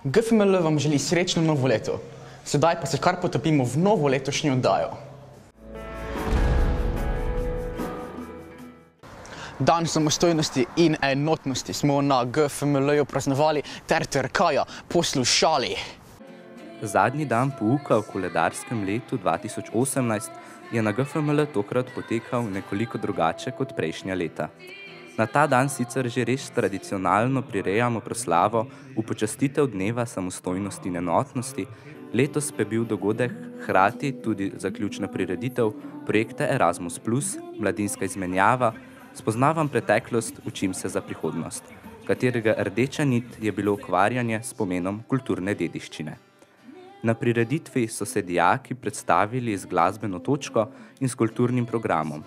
GFML vam želi srečno novo leto. Sedaj pa se kar potopimo v novo letošnjo oddajo. Dan samostojnosti in enotnosti smo na GFML-ju praznovali ter Trkaja poslušali. Zadnji dan pouka v koledarskem letu 2018 je na GFML tokrat potekal nekoliko drugače kot prejšnja leta. Na ta dan sicer že res tradicionalno prirejamo proslavo v počastitev dneva samostojnosti in enotnosti, letos pa je bil dogodek hkrati tudi zaključna prireditev projekta Erasmus+, mladinska izmenjava, Spoznavam preteklost, učim se za prihodnost, katerega rdeča nit je bilo ukvarjanje s pomenom kulturne dediščine. Na prireditvi so se dijaki predstavili z glasbeno točko in s kulturnim programom.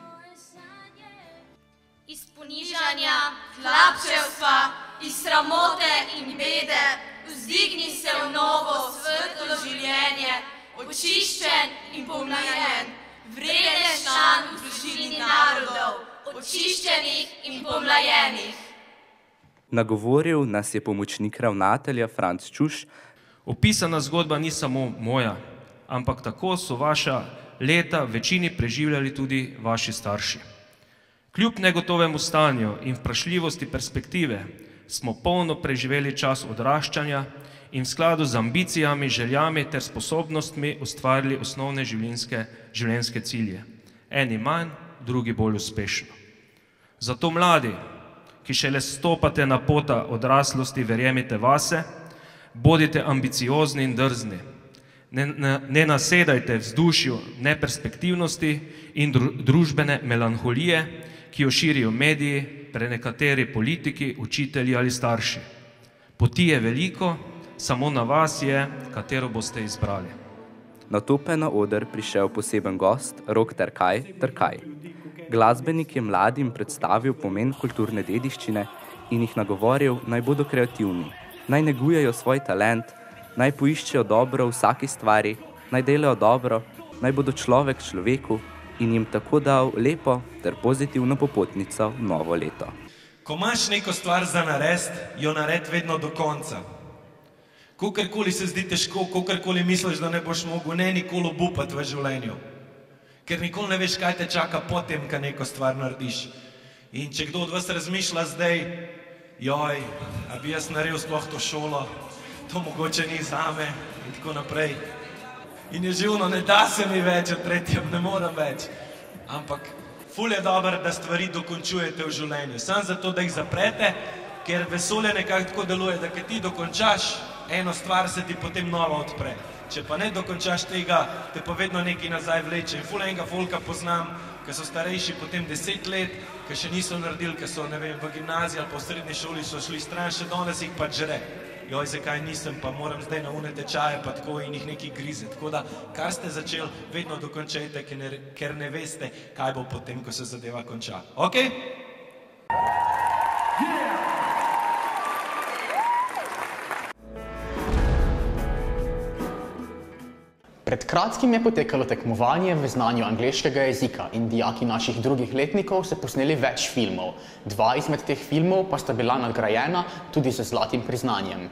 Iz ponižanja, hlapčevstva, iz sramote in bede, vzdigni se v novo svetlo življenje, očiščen in pomlajen, vreden član v družini narodov, očiščenih in pomlajenih. Nagovoril nas je pomočnik ravnatelja Franc Čuš. Opisana zgodba ni samo moja, ampak tako so vaša leta večini preživljali tudi vaši starši. Kljub negotovemu stanju in vprašljivosti perspektive smo polno preživeli čas odraščanja in v skladu z ambicijami, željami ter sposobnostmi ustvarili osnovne življenjske cilje. Eni manj, drugi bolj uspešno. Zato mladi, ki šele stopate na pota odraslosti, verjemite vase, bodite ambiciozni in drzni. Ne nasedajte vzdušju neperspektivnosti in družbene melanholije, ki jo širijo mediji, prenekateri politiki, učitelji ali starši. Poti je veliko, samo na vas je, katero boste izbrali. Nato pa je na oder prišel poseben gost, Rok Trkaj. Glasbenik je mladim predstavil pomen kulturne dediščine in jih nagovoril, naj bodo kreativni, naj negujejo svoj talent, naj poiščejo dobro v vsaki stvari, naj delajo dobro, naj bodo človek človeku in jim tako dal lepo ter pozitivno popotnico v novo leto. Ko imaš neko stvar za narediti, jo naredi vedno do konca. Kokarkoli se zdi težko, kokarkoli misliš, da ne boš mogel, ne nikoli obupati v življenju. Ker nikoli ne veš, kaj te čaka potem, ko neko stvar narediš. In če kdo od vas razmišlja zdaj, joj, a bi jaz naredil sploh to šolo, to mogoče ni zame in tako naprej. In je živno, ne da se mi več, od tretjem ne moram več. Ampak ful je dobro, da stvari dokončujete v življenju. Sam zato, da jih zaprete, ker vesolje nekako tako deluje, da kad ti dokončaš eno stvar, se ti potem nova odpre. Če pa ne dokončaš tega, te pa vedno nekaj nazaj vleče. In ful enega folka poznam, ki so starejši potem 10 let, ki še niso naredili, ki so, ne vem, v gimnaziji ali pa v srednji šoli so šli stran, še danes jih pa žre. Joj, zakaj nisem, pa moram zdaj na une tečaje, pa tako in jih nekaj grize. Tako da, kar ste začeli, vedno dokončajte, ker ne veste, kaj bo potem, ko se zadeva konča. Ok? Pred kratkim je potekalo tekmovanje v znanju angleškega jezika in dijaki naših drugih letnikov so posneli več filmov. 2 izmed teh filmov pa sta bila nagrajena tudi z zlatim priznanjem.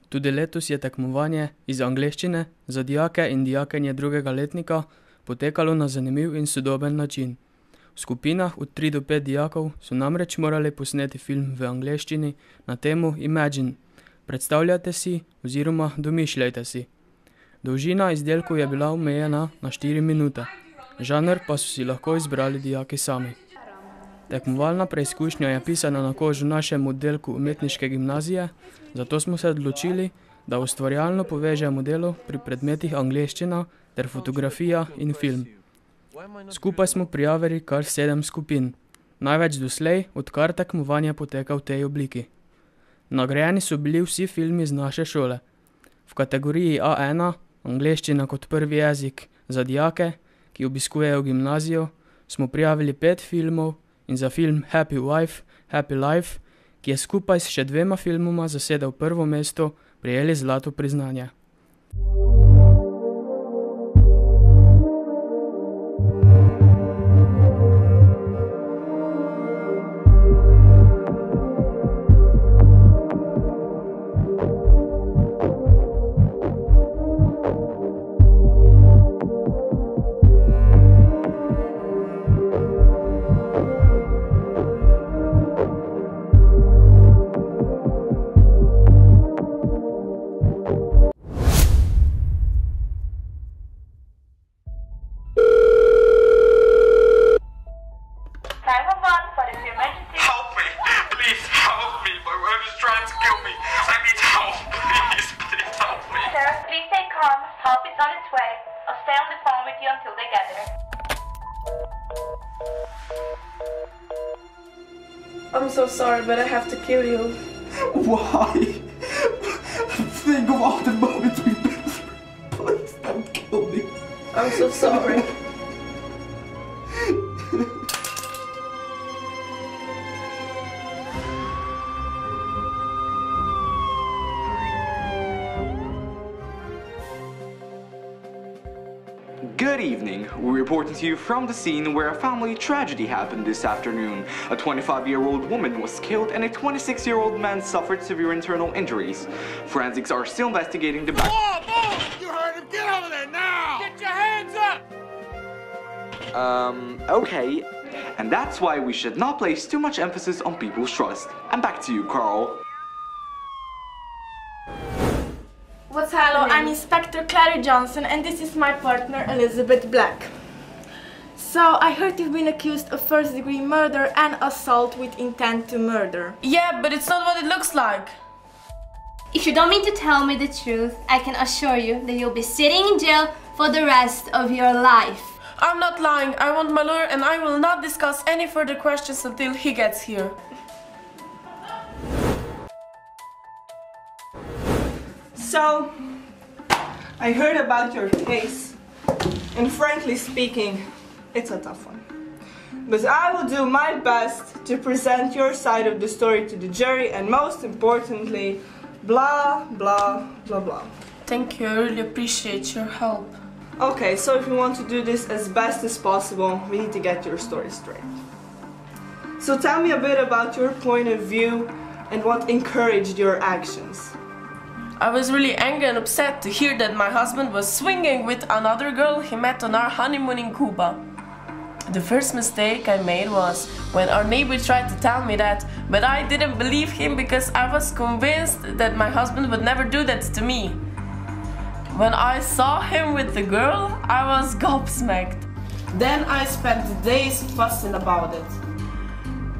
Tudi letos je tekmovanje iz angleščine za dijake in dijakinje drugega letnika potekalo na zanimiv in sodoben način. V skupinah od 3 do 5 dijakov so namreč morali posneti film v angleščini na temo Imagine. Predstavljate si oziroma domišljajte si. Dolžina izdelkov je bila omejena na 4 minute, žanr pa so si lahko izbrali dijaki sami. Tekmovalna preizkušnja je pisana na kožu našemu oddelku umetniške gimnazije, zato smo se odločili, da ustvarjalno povežemo delo pri predmetih angleščina ter fotografija in film. Skupaj smo prijavili kar 7 skupin, največ doslej, odkar tekmovanje poteka v tej obliki. Nagrajeni so bili vsi filmi z naše šole. V kategoriji A1, angleščina kot prvi jezik za dijake, ki obiskujejo gimnazijo, smo prijavili 5 filmov in za film Happy Wife, Happy Life, ki je skupaj s še 2 filmoma zasedel prvo mesto, prejeli zlato priznanje. I'm so sorry, but I have to kill you. Why? Think of all the moments we've been through. Please don't kill me. I'm so sorry. Good evening. We're reporting to you from the scene where a family tragedy happened this afternoon. A 25-year-old woman was killed and a 26-year-old man suffered severe internal injuries. Forensics are still investigating the back. You heard him! Get over there now! Get your hands up! Okay. And that's why we should not place too much emphasis on people's trust. And back to you, Carl. What's happening? Hello, I'm Inspector Clary Johnson and this is my partner Elizabeth Black. So, I heard you've been accused of first-degree murder and assault with intent to murder. Yeah, but it's not what it looks like. If you don't mean to tell me the truth, I can assure you that you'll be sitting in jail for the rest of your life. I'm not lying. I want my lawyer and I will not discuss any further questions until he gets here. So, I heard about your case, and frankly speaking, it's a tough one. But I will do my best to present your side of the story to the jury, and most importantly, blah, blah, blah, blah. Thank you, I really appreciate your help. Okay, so if you want to do this as best as possible, we need to get your story straight. So tell me a bit about your point of view and what encouraged your actions. I was really angry and upset to hear that my husband was swinging with another girl he met on our honeymoon in Cuba. The first mistake I made was when our neighbor tried to tell me that, but I didn't believe him because I was convinced that my husband would never do that to me. When I saw him with the girl, I was gobsmacked. Then I spent days fussing about it.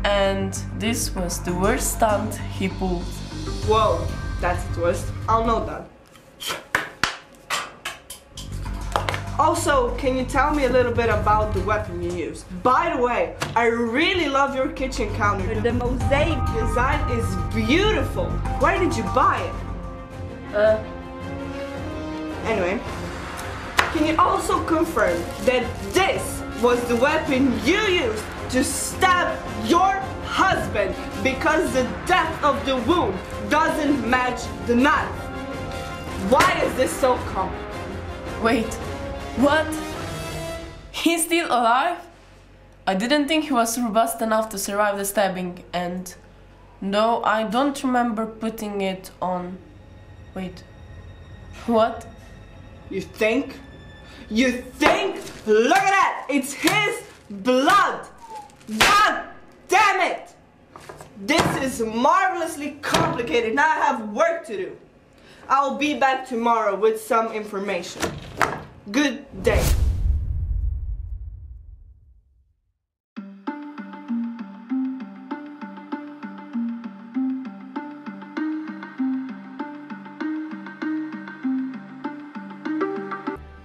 And this was the worst stunt he pulled. Whoa. That's a twist. I'll note that. Also, can you tell me a little bit about the weapon you used? By the way, I really love your kitchen counter. The mosaic design is beautiful. Where did you buy it? Anyway, can you also confirm that this was the weapon you used to stab your husband because the depth of the wound doesn't match the knife? Why is this so common? Wait, what? He's still alive? I didn't think he was robust enough to survive the stabbing, and no, I don't remember putting it on. Wait, what? You think? You think? Look at that! It's his blood! God damn it! This is marvelously complicated. Now I have work to do. I'll be back tomorrow with some information. Good day.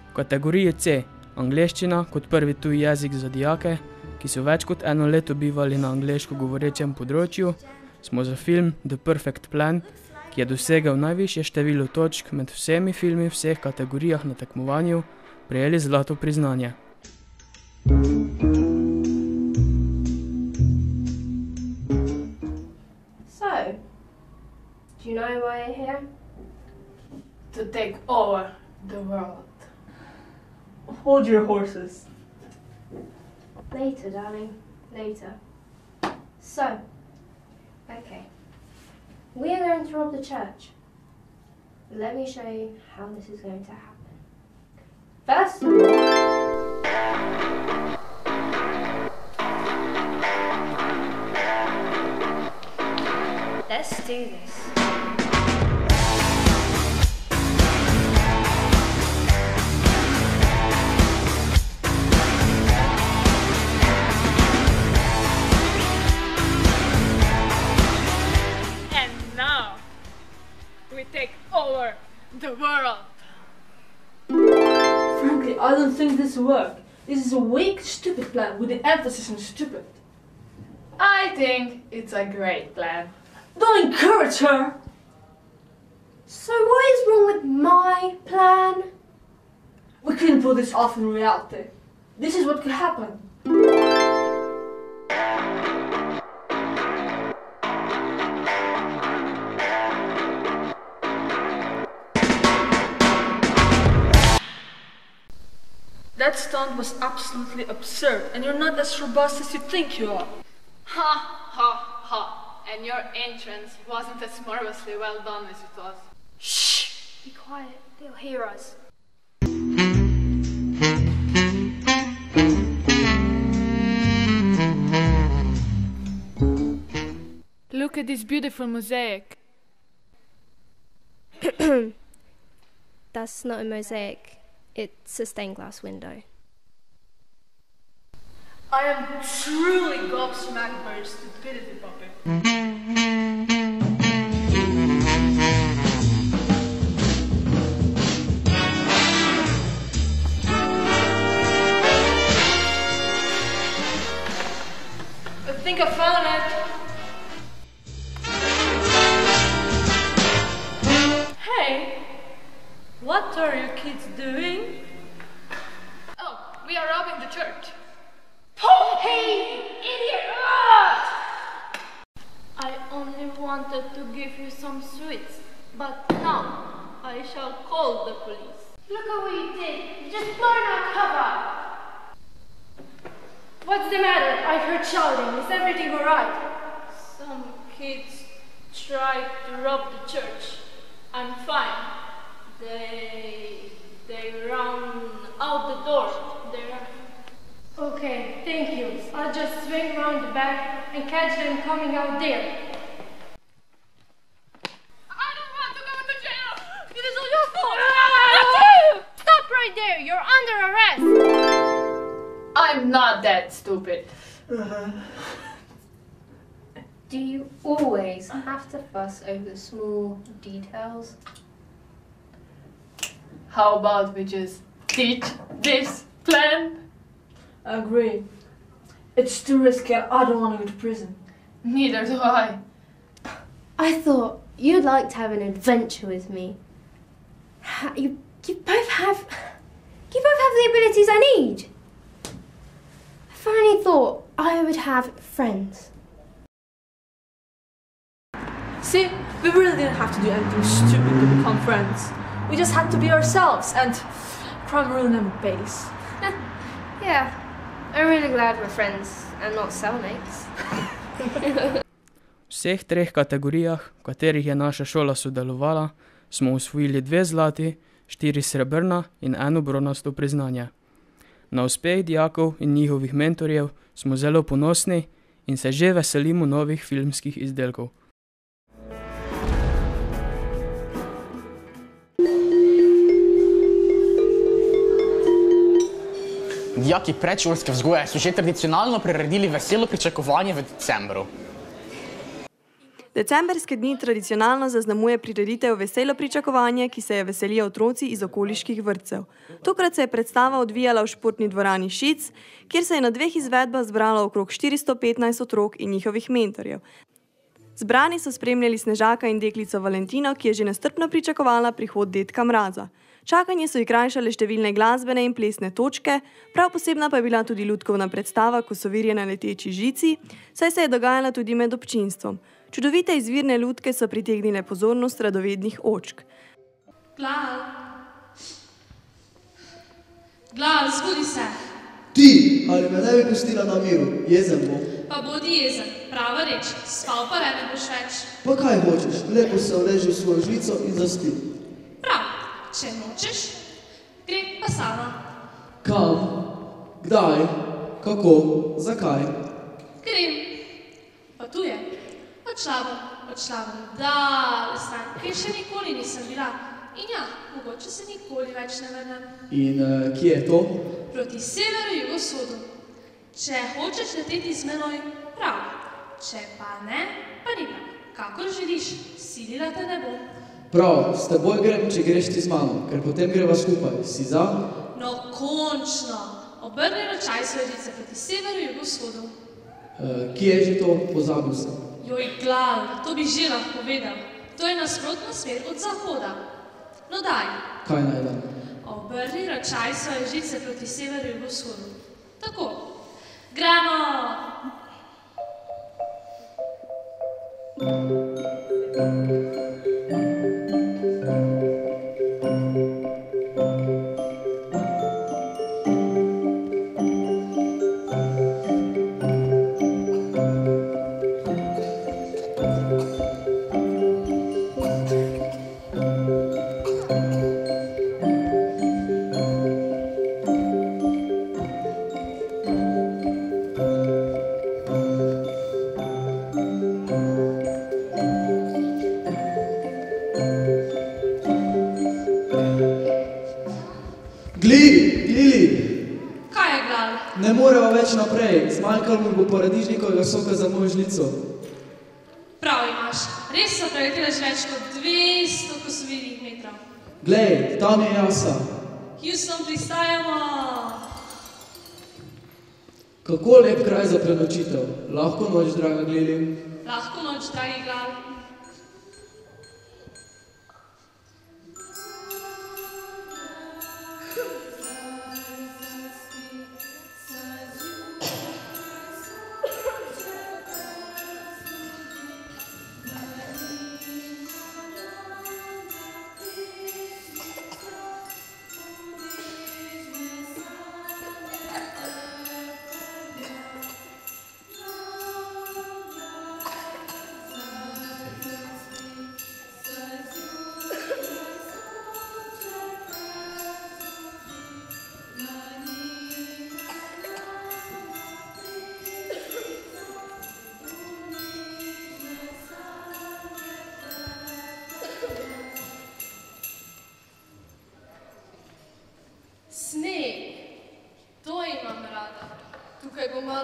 V kategoriji C, angleščina kot prvi tuji jezik za dijake, ki so več kot eno leto bivali na angleško govorečem področju, smo za film The Perfect Plan, ki je dosegel najvišje število točk med vsemi filmi v vseh kategorijah na tekmovanju, prejeli zlato priznanje. So, do you know why you're here? To take over the world. Hold your horses. Later, darling. Later. So, okay. We are going to rob the church. Let me show you how this is going to happen. First of all, let's do this. Take over the world. Frankly, I don't think this will work. This is a weak, stupid plan with the emphasis on stupid. I think it's a great plan. Don't encourage her! So what is wrong with my plan? We couldn't pull this off in reality. This is what could happen. That stunt was absolutely absurd, and you're not as robust as you think you are. Ha ha ha. And your entrance wasn't as marvelously well done as it was. Shh! Be quiet, they'll hear us. Look at this beautiful mosaic. That's not a mosaic. It's a stained glass window. I am truly gobsmacked by your stupidity, puppy. I think I found it. Hey, what are you kids doing? Oh, we are robbing the church. Oh, hey, idiot! Ah! I only wanted to give you some sweets, but now I shall call the police. Look at what you did. You just blown our cover. What's the matter? I heard shouting. Is everything alright? Some kids tried to rob the church. I'm fine. They ran out the door. Okay, thank you. I'll just swing around the back and catch them coming out there. I don't want to go to jail! It is all your fault! Stop right there! You're under arrest! I'm not that stupid. Do you always have to fuss over small details? How about we just ditch this plan? I agree. It's too risky and I don't want to go to prison. Neither do I. I thought you'd like to have an adventure with me. You both have the abilities I need. I finally thought I would have friends. See, we really didn't have to do anything stupid to become friends. We just had to be ourselves, and crime really never pays. Yeah, I'm really glad we're friends and not cellmates. V vseh treh kategorijah, v katerih je naša šola sodelovala, smo osvojili 2 zlati, 4 srebrna in 1 bronasto priznanje. Na uspeh dijakov in njihovih mentorjev smo zelo ponosni in se že veselimo novih filmskih izdelkov. Dijaki predšolske vzgoje so že tradicionalno priredili veselo pričakovanje v decembru. Decemberske dni tradicionalno zaznamuje prireditev Veselo pričakovanje, ki se je veselijo otroci iz okoliških vrtcev. Tokrat se je predstava odvijala v športni dvorani Šic, kjer se je na 2 izvedbah zbralo okrog 415 otrok in njihovih mentorjev. Zbrani so spremljali Snežaka in deklico Valentino, ki je že nestrpno pričakovala prihod dedka Mraza. Čakanje so ji krajšale številne glasbene in plesne točke, prav posebna pa je bila tudi lutkovna predstava Kosovirje na leteči žici, saj se je dogajala tudi med občinstvom. Čudovite izvirne lutke so pritegnile pozornost radovednih očk. Glal, zbudi se. Ti, ali me ne bi pustila na miru, jezen bom. Pa bodi jezen, prava reč, spal pa ne boš več. Pa kaj hočeš, lepo se uleži v svojo žlico in zaspi. Prav, če nočeš, gre pa sama. Kam? Kdaj? Kako? Zakaj? Grem, pa tu je. Odšla bom dal stran, kjer še nikoli nisem bila. In ja, mogoče se nikoli več ne vrnem. In kje je to? Proti severu, jugosodu. Če hočeš leteti z menoj, prav. Če pa ne, pa ni prav. Kakor želiš, silila te ne bom. Prav, s teboj grem, če greš ti z mano, ker potem greva skupaj. Si za? No, končno. Obrni ročaj svoje žice proti severu, jugosodu. Kje je že to? Pozabil sem. Joj, Glal, to bi že lahko vedel. To je nasprotna smer od zahoda. No daj. Kaj naj dam? Obrni račaj svoje žice proti severu in vzhodu. Tako. Gremo! Ne moreva več naprej, zmanjkalo mi bo paradižnikovega soka za mojo žlico. Prav imaš, res so preletele že več kot 200 kosovidnih metrov. Glej, tam je jasa. Houston, pristajamo! Kako lep kraj za prenočitev. Lahko noč, draga Glili. Lahko noč, dragi Glal.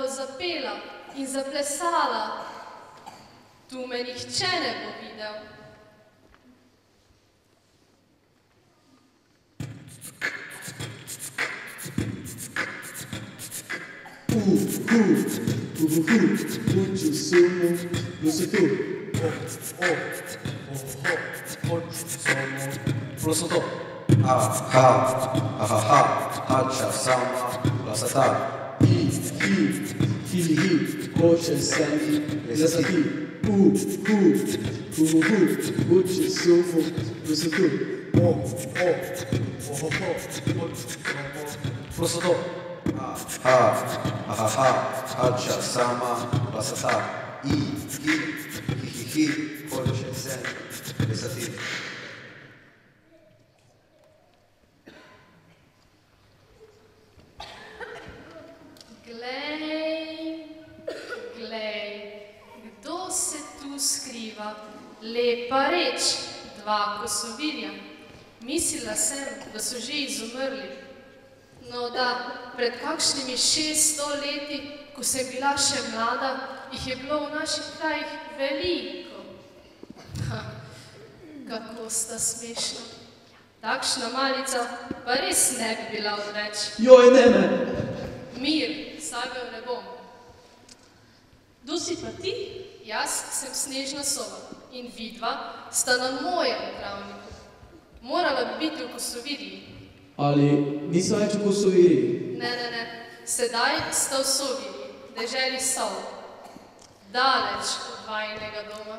Zapela in zaplesala. Tu me nihče ne bo videl. Hoću sumu, prosto tu. Hoću sumu, prosto to. Hača sama, glasata. Hi, hoće se mi plesati. Hoću sumu, prosto tu. Prosto to. Hača sama, glasata. Hi, hoće se mi plesati. Lepa reč, 2 kosovirja. Mislila sem, da so že izumrli. No da, pred kakšnimi 600 leti, ko sem bila še mlada, jih je bilo v naših krajih veliko. Kako sta smešna. Takšna malica pa res ne bi bila odveč. Joj, ne me! Mir, sagal ne bom. Kdo si pa ti? Jaz sem Snežna sova in vidva sta na mojem travniku. Morala bi biti v Kosovirji. Ali niso več v Kosovirji? Ne. Sedaj sta v Sovirji, deželi Sov. Daleč od vajinega doma.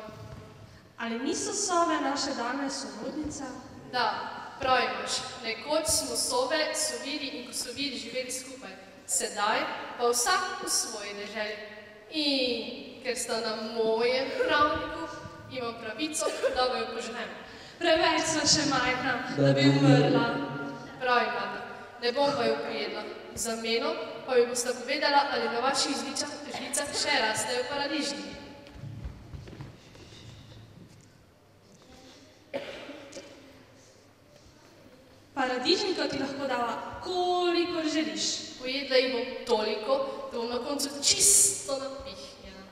Ali niso Sove naše danes sorodnice? Da, prav imaš. Nekoč smo Sove, Sovirji in Kosovirji živeli skupaj. Sedaj pa vsak v svoji deželi. In ker sta na mojem travniku, imam pravico, da jo požnem. Preveč sva še majhna, da bi umrla. Prav imate, ne bom pa jo prijedla. V zameno pa jo boste povedala, ali na vaših žlicah še rastejo paradižniki. Paradižnika ti lahko dava, kolikor želiš. Pojedla jih bom toliko, da bom na koncu čisto napihnjena.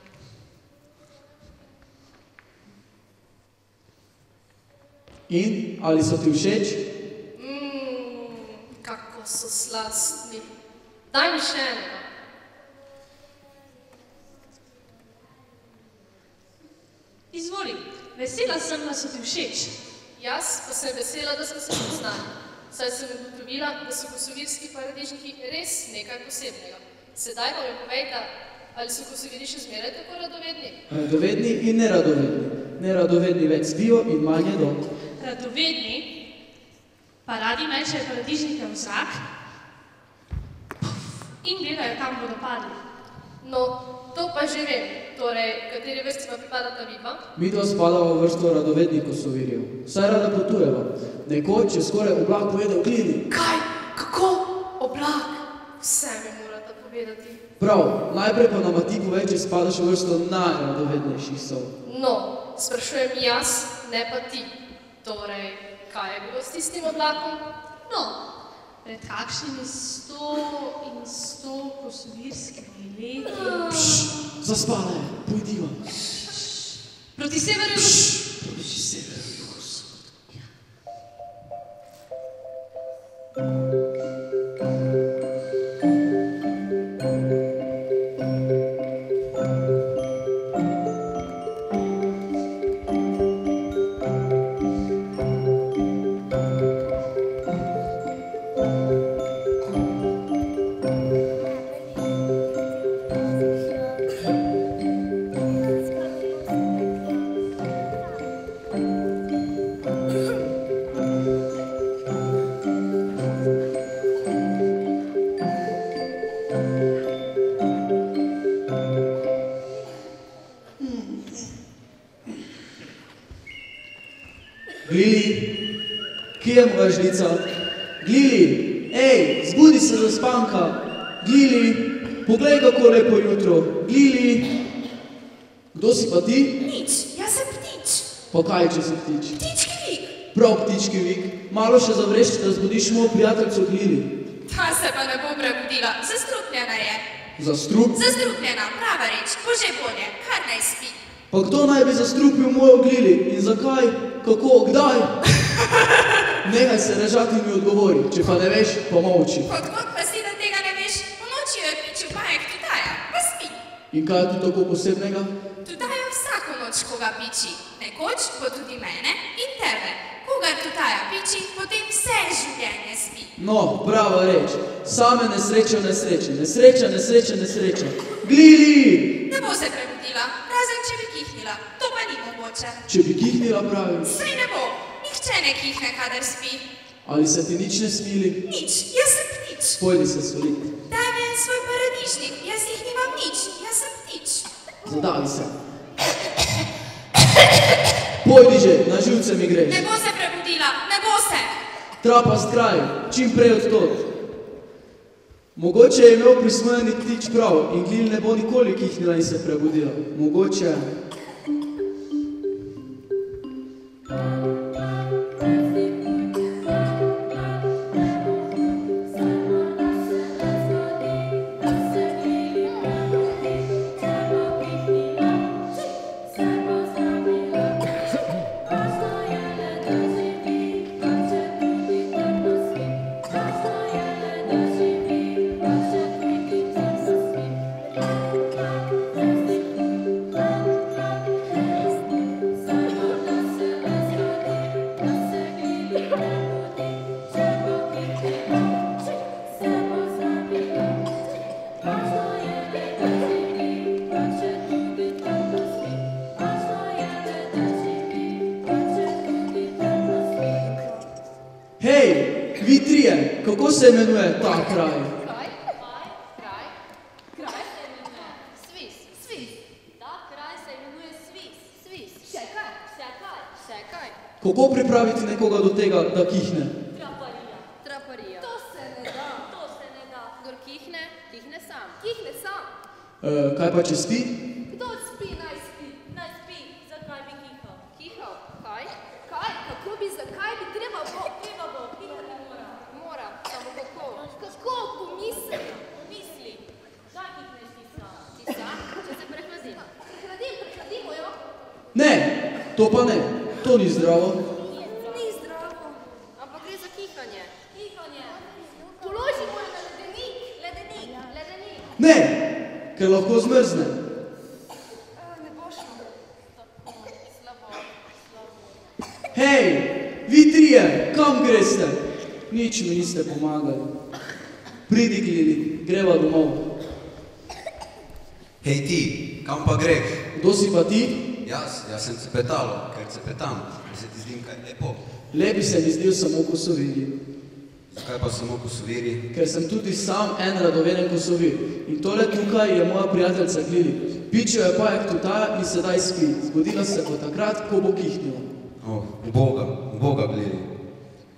In ali so ti všeč? Kako so slastni. Daj mi še enega. Izvoli, vesela sem, da so ti všeč. Jaz pa sem vesela, da smo se spoznali. Saj sem ugotovila, da so kosovirski paradižniki res nekaj posebnega. Sedaj pa mi povejte, ali so kosoviri še zmeraj tako radovedni? Radovedni in neradovedni. Neradovedni več spijo in manj jedo. Radovedni pa radi mečejo paradižnike v zrak in gledajo, kam bodo padli. No, to pa že vem. Torej, kateri vrsti pa pripadata vidva? Midva spadava v vrsto radovednih kosovirjev. Saj rada potujeva. Nekoč je skoraj oblak pojedel glini. Kaj? Kako? Oblak? Vse mi morata povedati. Prav, najprej pa na Matiku veče spadaš v vrsto najradovednejših sov. No, sprašujem jaz, ne pa ti. Torej, kaj je bilo s tistim oblakom? No, pred kakšnimi 100 in 100 kosovirskimi leti... Zaspala je, pojdiva. Proti severu in Proti severu in Glili, kje je moja žlica? Glili, ej, zbudi se za spanka. Glili, poglej, kako lepo jutro. Glili, kdo si pa ti? Nič, jaz sem ptič. Pa kaj, če si ptič? Ptički vik. Prav ptički vik, malo še zavrešči, da zbudiš mojo prijateljco Glili. Ta se pa ne bo prebudila, zastrupljena je. Zastrup? Zastrupljena, prava reč, bože bolje, kar naj spi. Pa kdo naj bi zastrupil mojo Glili? In zakaj? Kako? Kdaj? Nehaj se režati in mi odgovori. Če pa ne veš, pomolči. Odkot pa si, da tega ne veš? Ponoči jo je pičil bajek Tutaja, pa spi. In kaj je tu tako posebnega? Tutaja vsako noč koga piči. Nekoč bo tudi mene in tebe. Kogar Tutaja piči, potem vse življenje spi. No, prava reč. Same nesreče v nesreči. Nesreča, nesreča, nesreča. Glili! Ne bo se prebudila, razen če bi kihnila. To pa ni mogoče. Če bi kihnila, pravim. Saj ne bo. Nihče ne kihne, kadar spi. Ali se ti nič ne smili? Nič, jaz sem ptič. Pojdi se soliti. Daj mi en svoj paradižnik, jaz jih nimam nič, jaz sem ptič. Zadavi se. Pojdi že, na živce mi greš. Ne bo se prebudila, ne bo se. Trapast kraj, čim prej odtot. Mogoče je imel prismojeni ptič prav in Glil ne bo nikoli kihnila in se prebudila. Mogoče... Kako se imenuje ta kraj? Kraj? Kraj se imenuje Svis. Svis. Ta kraj se imenuje Svis. Svis. Še kaj? Še kaj? Še kaj? Kako pripraviti nekoga do tega, da kihne? Traparija. Traparija. To se ne da. To se ne da. Kdor kihne, kihne sam. Kihne sam. Kaj pa če spi? Kdo spi, naj spi. Naj spi. Zakaj bi kihal? Kihal? Kaj? Kaj? Kako bi, zakaj bi treba bo? Treba bo. Kihati mora. Mora. Samo kako? Kako? Pomisli. Pomisli. Kaj kihneš ti sam? Ti sam? Če se prehladim. Prehladimo jo? Ne, to pa ne. To ni zdravo. Ni zdravo. Ampak gre za kihanje. Kihanje. Položimo jo na ledenik. Ledenik. Ledenik. Ne, ker lahko zmrzne. Ne bo šlo. Hej, vi trije, kam greste? Nič mi niste pomagali. Pridi, Glili, greva domov. Hej ti, kam pa greš? Kdo si pa ti? Jaz sem Cepetalo, ker cepetam. Se ti zdim kaj lepo? Lepi se mi zdel samo kosoviri. Zakaj pa samo kosoviri? Ker sem tudi sam en radoveden kosovir. In tole tukaj je moja prijateljca Glili. Pičil je pajek tutaja in sedaj spi. Zbudila se bo takrat, ko bo kihnila. Uboga, Glili.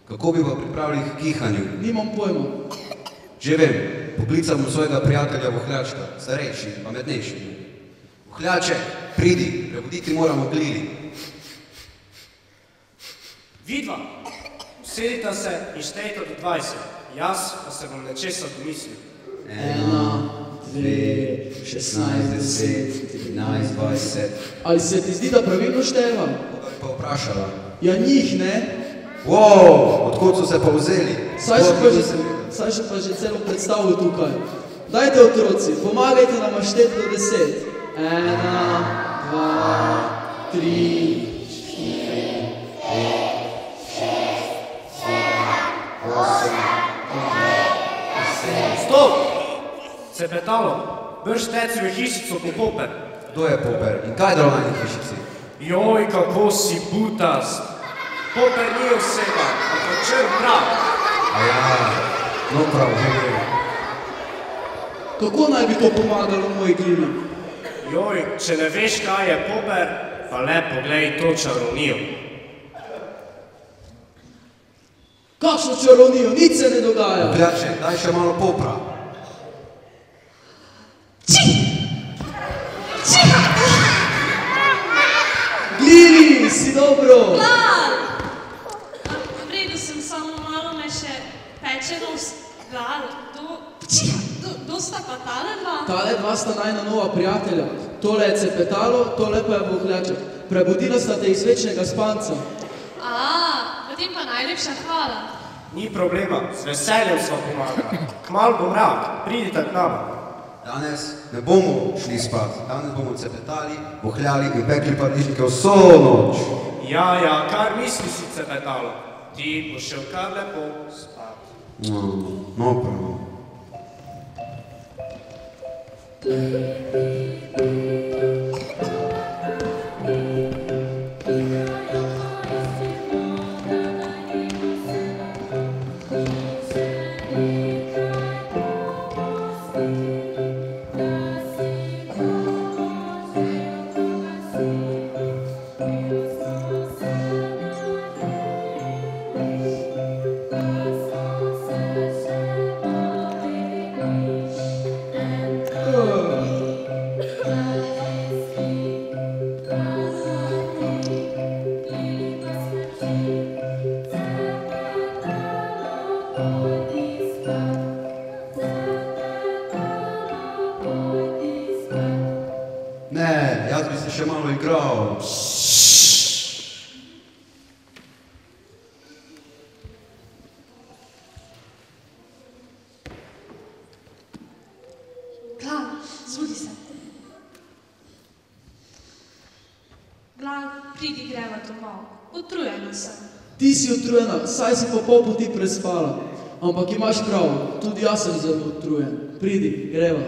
Kako bi pa pripravili k kihanju? Nimam pojma. Že vem, poklicam svojega prijatelja Vohljačka, starejši, pametnejši. Vohljaček, pridi, prebuditi moramo Glili. Vidva, usedita se in štejte do 20. Jaz pa se bom nečesa domislil. 1, 2, 16, 10, 13, 20. Ali se ti zdi, da pravilno števam? Koga bi pa vprašala? Ja, njih, ne? Wow, odkud so se pa vzeli? Saj še pa že celo predstavil tukaj. Dajte, otroci, pomagajte nam šteti do 10. 1, 2, 3, 4, 5, 6, 7, 8, 9, 10. Stop! Cepetalo, brž teci v hišico po Poper. Kdo je Poper in kaj delo na hišici? Joj, kako si butast. Poper ni oseba, ampak črn prav. No prav, že. Kako naj bi to pomagalo moji Glili? Joj, če ne veš, kaj je Poper, pa le poglej to čarovnijo. Kakšno čarovnijo? Nič se ne dogaja. Vohljaček, daj še malo popra. Glili, si dobro? Glal! V redu sem, samo malo me še peče nos. Glal, kdo sta pa tale dva? Tale dva sta najna nova prijatelja. Tole je Cepetalo, tole pa je Vohljaček. Prebudila sta te iz večnega spanca. Potem pa najlepša hvala. Ni problema, z veseljem sva pomagala. Kmalu bo mrak, pridite k nama. Danes ne bomo šli spat. Danes bomo cepetali, vohljali in pekli paradižnike vso noč. Ja, kar misli si Cepetalo? Ti boš šel kar lepo spat. No prav. Še malo igral. Glal, zbudi se. Glal, pridi greva domov. Utrujena sem. Ti si utrujena, saj si pa pol poti prespala. Ampak imaš prav, tudi jaz sem zelo utrujen. Pridi, greva.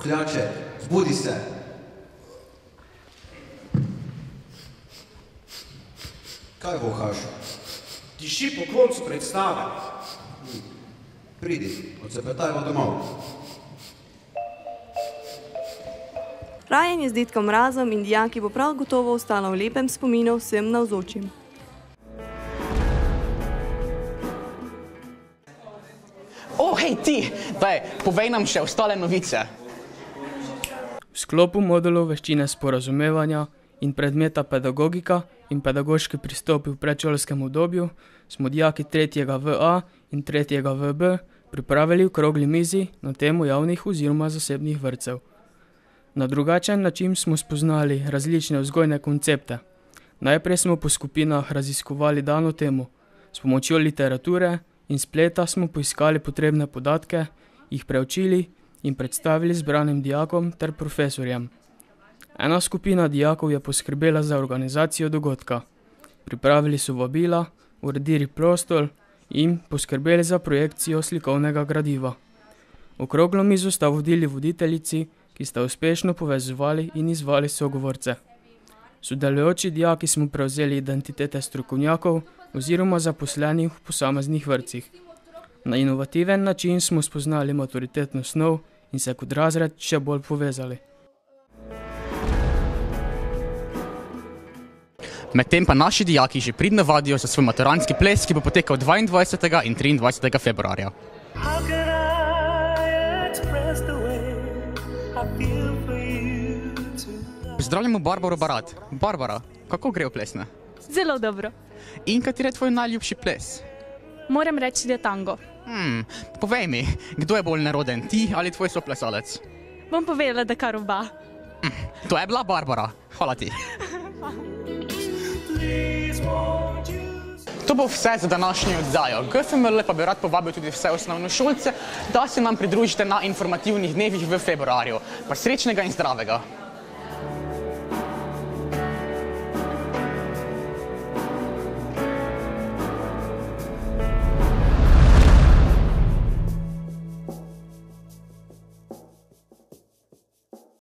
Vohljaček, zbudi se. Kaj vohaš? Tiši po koncu predstave. Pridi, odcepetajmo domov. Rajanje z Dedkom Mrazom in dijaki bo prav gotovo ostalo v lepem spominu vsem navzočim. Hej ti, povej nam še ostale novice. V sklopu modulov veščine sporazumevanja in predmeta pedagogika in pedagoški pristopi v predšolskem obdobju smo dijaki 3. VA in 3. VB pripravili okrogli mizi na temo javnih oziroma zasebnih vrtcev. Na drugačen način smo spoznali različne vzgojne koncepte. Najprej smo po skupinah raziskovali dano temo. S pomočjo literature in spleta smo poiskali potrebne podatke, jih preučili in predstavili zbranim dijakom ter profesorjem. Ena skupina dijakov je poskrbela za organizacijo dogodka. Pripravili so vabila, uredili prostor in poskrbeli za projekcijo slikovnega gradiva. Okroglo mizo sta vodili voditeljici, ki sta uspešno povezovali in izvali sogovorce. Sodelujoči dijaki smo prevzeli identitete strokovnjakov oziroma zaposlenih v posameznih vrtcih. Na inovativen način smo spoznali maturitetno snov in se kot razred še bolj povezali. Medtem pa naši dijaki že pridno vadijo za svoj maturantski ples, ki bo potekal 22. in 23. februarja. Pozdravljamo Barbaro Barat. Barbara, kako gre v plesne? Zelo dobro. In kateri je tvoj najljubši ples? Moram reči, da je tango. Povej mi, kdo je bolj neroden, ti ali tvoj soplesalec? Bom povedala, da kar oba. To je bila Barbara. Hvala ti. To bo vse za današnjo oddajo. GFML pa bi rad povabil tudi vse osnovnošolce, da se nam pridružite na informativnih dnevih v februarju. Pa srečnega in zdravega!